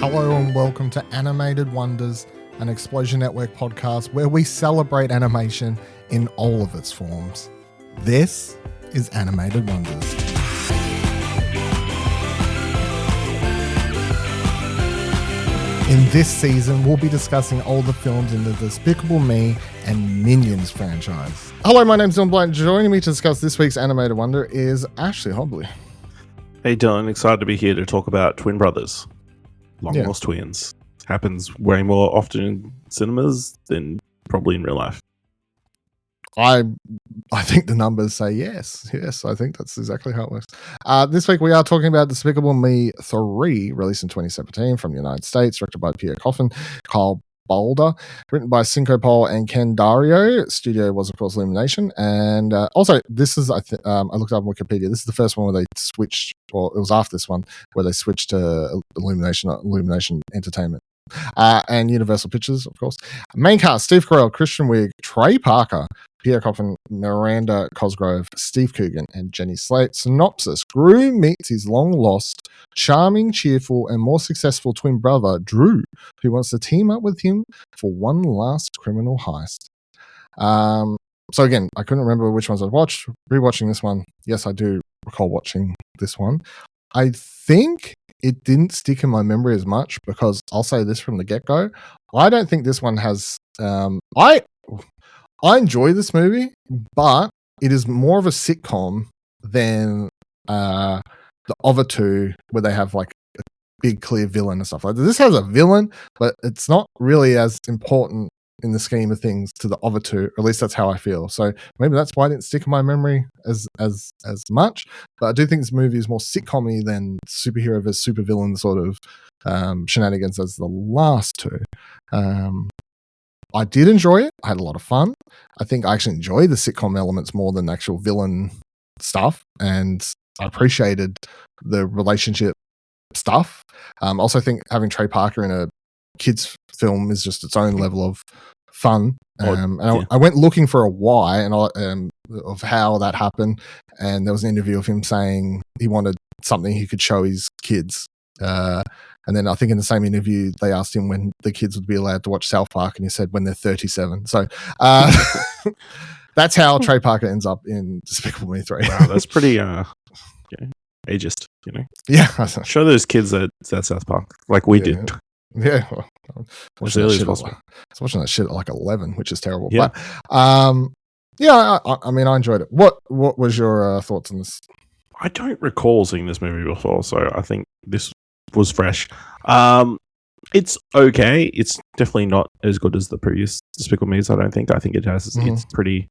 Hello and welcome to Animated Wonders, an Explosion Network podcast where we celebrate animation in all of its forms. This is Animated Wonders. In this season, we'll be discussing older films in the Despicable Me and Minions franchise. Hello, my name's Blight. Joining me to discuss this week's Animated Wonder is Ashley Hobley. Hey Dylan, excited to be here to talk about twin brothers. Long-lost twins. Happens way more often in cinemas than probably in real life. I think the numbers say yes. Yes, I think that's exactly how it works. This week we are talking about Despicable Me 3, released in 2017 from the United States, directed by Pierre Coffin, Kyle Boulder, written by Cinco Paul and Ken Dario. Studio was, of course, Illumination. And also, this is, I looked up on Wikipedia, this is the first one where they switched, or it was after this one, where they switched to Illumination Entertainment. And Universal Pictures, of course. Main cast: Steve Carell, Christian Wiig, Trey Parker, Pierre Coffin, Miranda Cosgrove, Steve Coogan, and Jenny Slate. Synopsis: Gru meets his long-lost, charming, cheerful, and more successful twin brother, Drew, who wants to team up with him for one last criminal heist. So again, I couldn't remember which ones I'd watched. Rewatching this one, yes, I do recall watching this one. I think it didn't stick in my memory as much because I'll say this from the get-go. I don't think this one has... I enjoy this movie, but it is more of a sitcom than the other two where they have like a big clear villain and stuff like that. This has a villain, but it's not really as important in the scheme of things to the other two, or at least that's how I feel. So maybe that's why it didn't stick in my memory as much. But I do think this movie is more sitcom-y than superhero versus supervillain sort of shenanigans as the last two. I did enjoy it. I had a lot of fun. I think I actually enjoyed the sitcom elements more than the actual villain stuff, and I appreciated the relationship stuff. I also think having Trey Parker in a kids film is just its own level of fun. I went looking for a why and of how that happened, and there was an interview of him saying he wanted something he could show his kids. And then I think in the same interview, they asked him when the kids would be allowed to watch South Park, and he said when they're 37. So that's how Trey Parker ends up in Despicable Me 3. Wow, that's pretty ageist, you know? Yeah. Show those kids that South Park, like we did. Yeah. As early as possible. I was watching that shit at like 11, which is terrible. Yeah. But I mean, I enjoyed it. What was your thoughts on this? I don't recall seeing this movie before, so I think this was fresh. It's okay. It's definitely not as good as the previous Despicable Me's, I don't think. I think it has it's pretty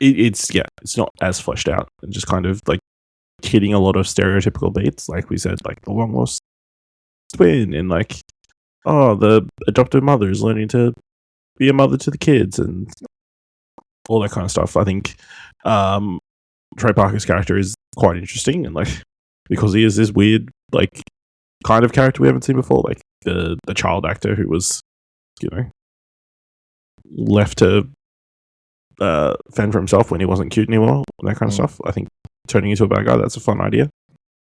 it's not as fleshed out and just kind of like hitting a lot of stereotypical beats, like we said, like the long lost twin and like the adoptive mother is learning to be a mother to the kids and all that kind of stuff. I think Trey Parker's character is quite interesting, and like because he is this weird like kind of character we haven't seen before, like the child actor who was, you know, left to fend for himself when he wasn't cute anymore, that kind of stuff. I think turning into a bad guy, that's a fun idea.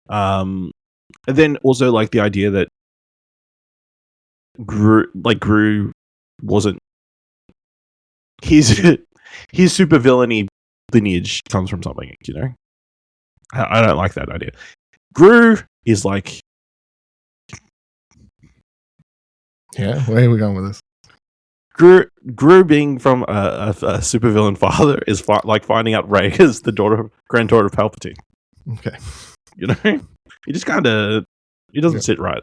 And then also like the idea that Gru wasn't his super villainy lineage comes from something, you know. I don't like that idea. Gru is like, yeah, where are we going with this? Gru being from a supervillain father is like finding out Rey is the granddaughter of Palpatine. Okay, you know, he just kind of doesn't sit right.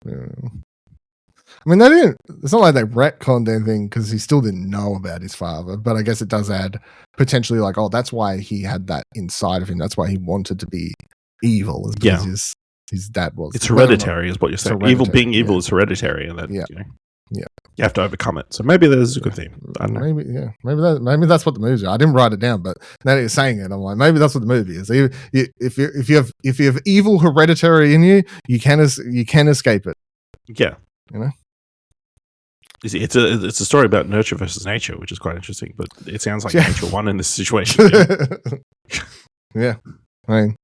Yeah. I mean, they didn't. It's not like they retconned anything because he still didn't know about his father. But I guess it does add potentially, like, oh, that's why he had that inside of him. That's why he wanted to be evil, is because his dad was. It's hereditary, is what you're saying. Being evil is hereditary, and that you know, you have to overcome it. So maybe there's a good theme. I don't know. Maybe that's what the movie is. I didn't write it down, but now that you're saying it, I'm like, maybe that's what the movie is. If you have evil hereditary in you, you can escape it. Yeah, you know. It's a story about nurture versus nature, which is quite interesting. But it sounds like nature won in this situation. Yeah, I mean,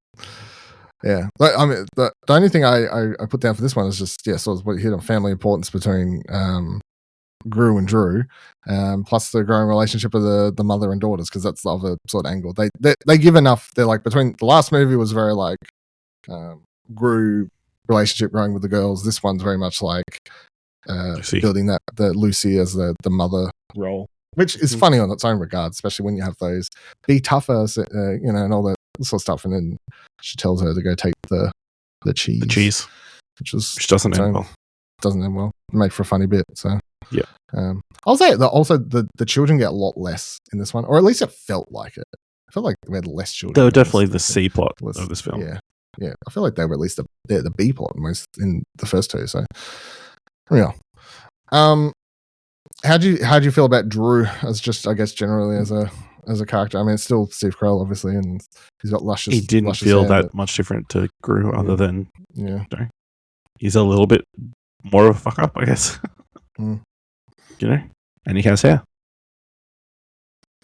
Yeah, but, I mean, the only thing I put down for this one is just sort of what you hit on family importance between Gru and Drew, plus the growing relationship of the mother and daughters, because that's the other sort of angle. They give enough. They're like, between the last movie was very like Gru relationship growing with the girls. This one's very much like building that the Lucy as the mother role, which is funny on its own regard, especially when you have those be tougher, and all that sort of stuff, and then she tells her to go take the cheese, which doesn't end well. Doesn't end well. Made for a funny bit. So yeah, I'll say that also the children get a lot less in this one, or at least it felt like it. I felt like we had less children. They were definitely the C plot of this film. Yeah. I feel like they were at least the B plot most in the first two. So yeah. How do you feel about Drew as just, I guess, generally as a character? I mean, it's still Steve Carell, obviously, and he's got luscious. He didn't feel that much different to Gru, other than he's a little bit more of a fuck up, I guess. And he has hair.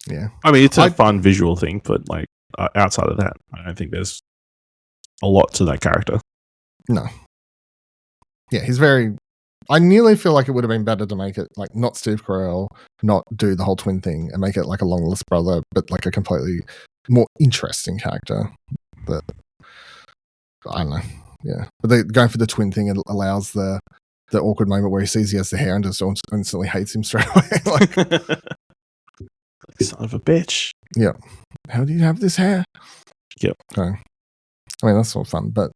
Yeah, I mean, it's a fun visual thing, but like outside of that, I don't think there's a lot to that character. No. Yeah, he's very. I nearly feel like it would have been better to make it like not Steve Carell, not do the whole twin thing, and make it like a long lost brother, but like a completely more interesting character. But I don't know. Yeah, but they going for the twin thing. It allows the awkward moment where he sees he has the hair and just instantly hates him straight away. Like, son of a bitch. Yeah. How do you have this hair? Yep. Okay. I mean, that's all fun, but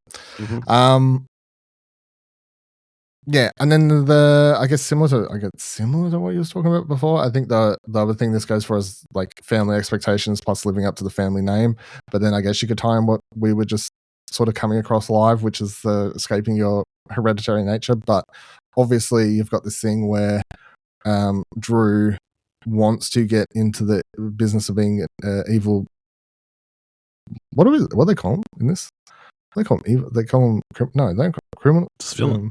yeah, and then I guess similar to what you was talking about before. I think the other thing this goes for is like family expectations plus living up to the family name. But then I guess you could tie in what we were just sort of coming across live, which is the escaping your hereditary nature. But obviously, you've got this thing where Drew wants to get into the business of being evil. What do they call him in this? They call him evil. They call him they don't call him criminal. Just villain.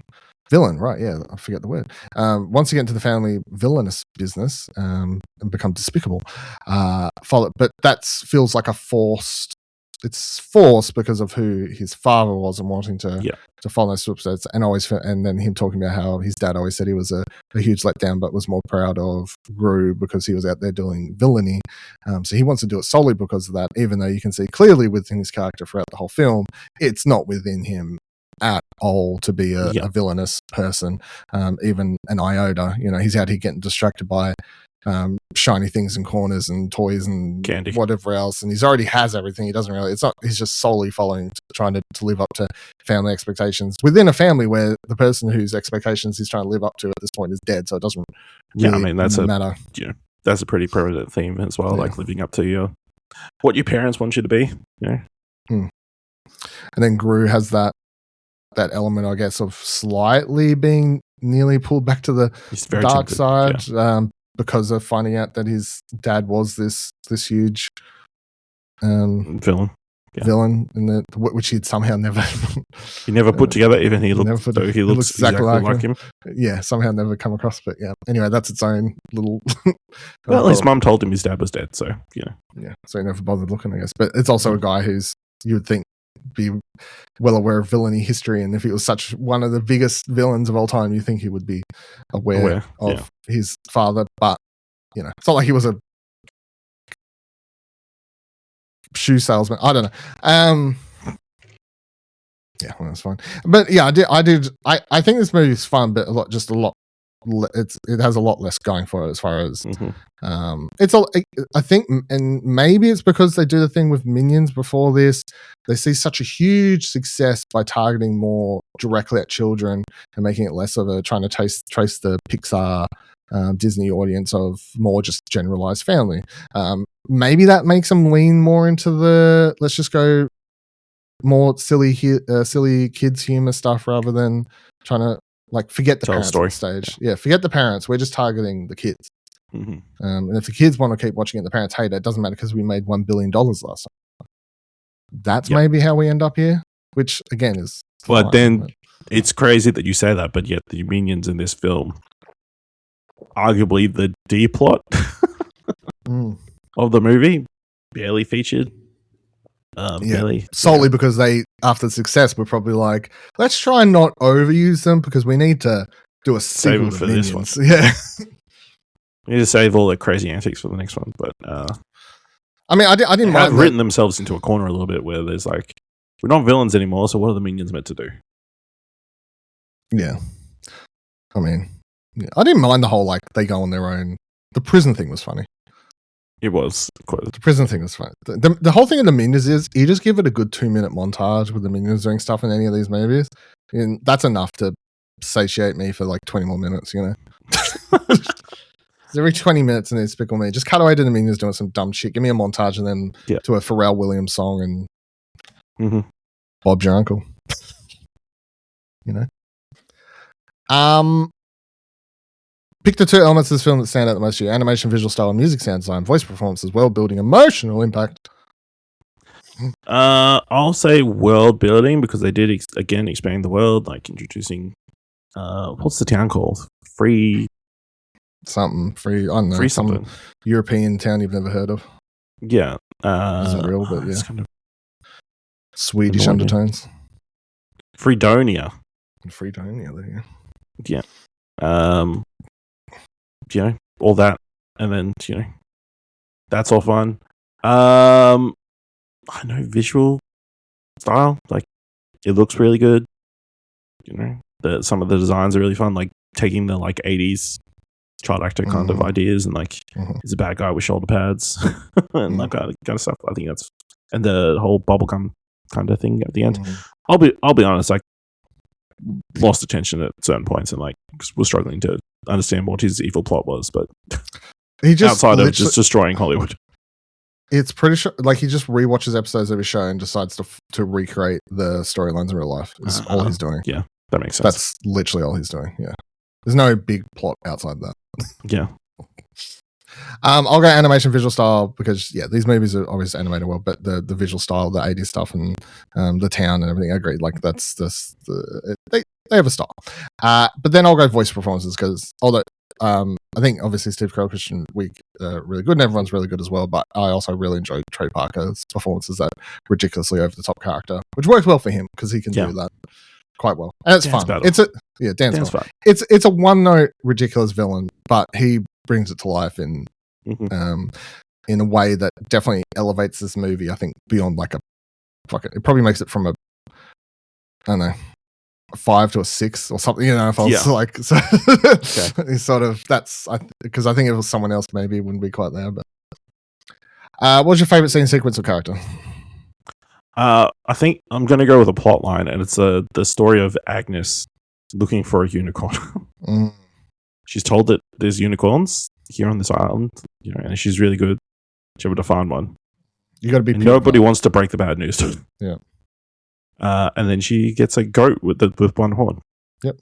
Villain, right? Yeah, I forget the word. Once you get into the family villainous business and become despicable, but that feels like a forced. It's forced because of who his father was and wanting to follow those footsteps, and then him talking about how his dad always said he was a huge letdown, but was more proud of Gru because he was out there doing villainy. So he wants to do it solely because of that, even though you can see clearly within his character throughout the whole film, it's not within him at all to be a villainous person, even an iota. He's out here getting distracted by shiny things in corners and toys and candy, whatever else, and he's already has everything. He doesn't really. He's just solely following, trying to live up to family expectations within a family where the person whose expectations he's trying to live up to at this point is dead. So it doesn't really matter. That's a pretty prevalent theme as well. Like living up to what your parents want you to be. And then Gru has that element, I guess, of slightly being nearly pulled back to the dark side because of finding out that his dad was this huge villain, which he'd somehow never he never put together. Even he looks exactly like him. Yeah, somehow never come across. But yeah, anyway, that's its own little. Well, his mum told him his dad was dead, so yeah, so he never bothered looking, I guess. But it's also a guy who's, you would think, be well aware of villainy history, and if he was such one of the biggest villains of all time, you think he would be aware of his father. But it's not like he was a shoe salesman. I don't know. Yeah, well, that's fine. But yeah, I did. I think this movie is fun, but it has a lot less going for it as far as I think, and maybe it's because they do the thing with Minions before this. They see such a huge success by targeting more directly at children and making it less of a trying to trace the Pixar Disney audience of more just generalized family. Maybe that makes them lean more into the let's just go more silly kids humor stuff rather than trying to like forget the parents at the stage. Yeah, forget the parents. We're just targeting the kids. And if the kids want to keep watching it, the parents hate it. It doesn't matter because we made $1 billion last time. That's maybe how we end up here, which again is. But then it's crazy that you say that, but yet the Minions in this film, arguably the D plot of the movie, barely featured. Really. Solely because they, after success, were probably like, let's try and not overuse them because we need to do a Save sequel them to for this Minions. one. Yeah. We need to save all their crazy antics for the next one, but I mean, I didn't they mind have that. written themselves into a corner a little bit where there's like, we're not villains anymore, so what are the Minions meant to do? Yeah. I mean, I didn't mind the whole, like, they go on their own. The prison thing was funny. It was quite. The prison thing was funny. The whole thing of the Minions is you just give it a good 2-minute montage with the Minions doing stuff in any of these movies. And that's enough to satiate me for like 20 more minutes, you know? Every 20 minutes in Despicable Me, just cut away to the Minions doing some dumb shit. Give me a montage and then to a Pharrell Williams song and Bob's your uncle. You know? Pick the 2 elements of this film that stand out the most to you: animation, visual style, and music sound design, voice performances, world building, emotional impact. I'll say world building because they did again expand the world, like introducing what's the town called? Free I don't know, Free some something. European town you've never heard of. Yeah. Isn't real, but yeah. It's kind of Swedish annoying. undertones. Freedonia. Freedonia, there you go. Yeah. You know, all that. And then, you know, that's all fun. I know visual style, like it looks really good. You know, some of the designs are really fun, like taking the like 80s child actor kind of ideas and like he's a bad guy with shoulder pads and that kind of stuff. I think that's, and the whole bubblegum kind of thing at the end. I'll be honest, like lost attention at certain points and like was struggling to understand what his evil plot was, but he just outside of just destroying Hollywood. It's pretty sure, like he just rewatches episodes of his show and decides to recreate the storylines in real life. Is all he's doing. Yeah, that makes sense. That's literally all he's doing. Yeah, there's no big plot outside that. Yeah. I'll go animation visual style because these movies are always animated well, but the visual style, the 80s stuff, and the town and everything, I agree. Like that's they have a style. But then I'll go voice performances because although I think obviously Steve Carell, Christian Wiig really good, and everyone's really good as well. But I also really enjoyed Trey Parker's performances, that ridiculously over the top character, which works well for him because he can do that quite well, and it's Dance fun. battle. It's a dance battle. It's a one note ridiculous villain, but he brings it to life in a way that definitely elevates this movie. I think beyond like it probably makes it from a, I don't know, a 5 to a 6 or something. You know, if I was like, so it's sort of because I think if it was someone else, maybe it wouldn't be quite there. But what's your favorite scene, sequence, or character? I think I'm going to go with a plot line, and it's the story of Agnes looking for a unicorn. She's told that there's unicorns here on this island, you know, and she's really good. She's able to find one. You got to be. Nobody wants to break the bad news to her. Yeah. And then she gets a goat with one horn. Yep.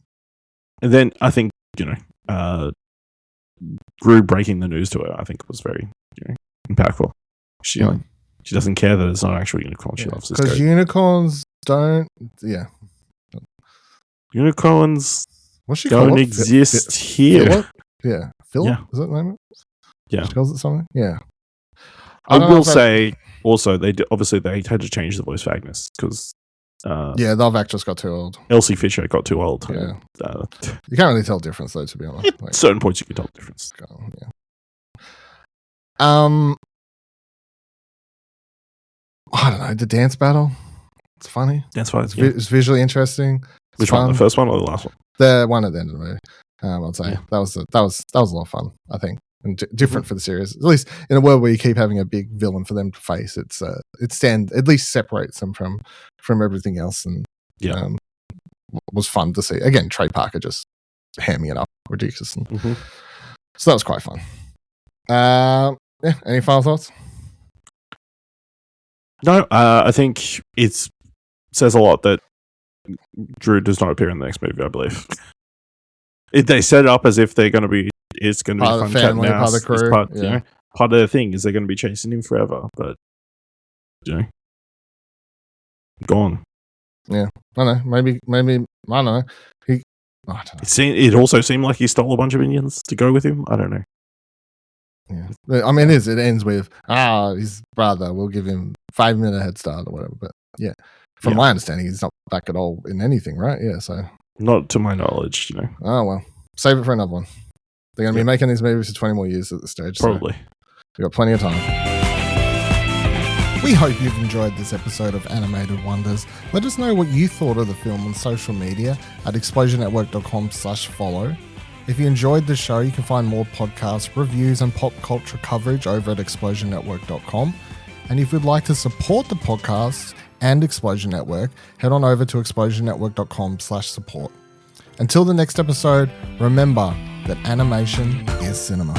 And then I think, you know, Gru breaking the news to her, I think was very, you know, impactful. She doesn't care that it's not an actual unicorn. She loves this goat. Because unicorns don't. Yeah. Unicorns What's she don't exist here. Yeah. Phil? Yeah. Is that the name? Yeah. She calls it something? Yeah. I will say also they had to change the voice for Agnes because the other actress got too old. Elsie Fisher got too old. Yeah. You can't really tell the difference though, to be honest. At certain points you can tell the difference. Yeah. I don't know, the dance battle. It's funny. Dance fight. It's visually interesting. Which one? The first one or the last one? The one at the end of the movie. I'd say that was a lot of fun, I think, and different for the series. At least in a world where you keep having a big villain for them to face, at least separates them from everything else, and was fun to see. Again, Trey Parker just hamming it up ridiculously. So that was quite fun. Any final thoughts? No, I think it says a lot that Drew does not appear in the next movie, I believe. They set it up as if they're going to be. It's going to be fun family, part of the crew. You know, part of the thing is they're going to be chasing him forever, but you know, gone. Yeah, I don't know. Maybe I don't know. I don't know. It also seemed like he stole a bunch of minions to go with him. I don't know. Yeah. I mean, it ends with, his brother, we'll give him 5-minute head start or whatever. But yeah, from my understanding, he's not back at all in anything, right? Yeah, so. Not to my knowledge, Oh, well. Save it for another one. They're going to be making these movies for 20 more years at this stage. Probably. So we've got plenty of time. We hope you've enjoyed this episode of Animated Wonders. Let us know what you thought of the film on social media at explosionnetwork.com/follow. If you enjoyed the show, you can find more podcasts, reviews, and pop culture coverage over at explosionnetwork.com. And if you'd like to support the podcast and Explosion Network, head on over to explosionnetwork.com/support. Until the next episode, remember that animation is cinema.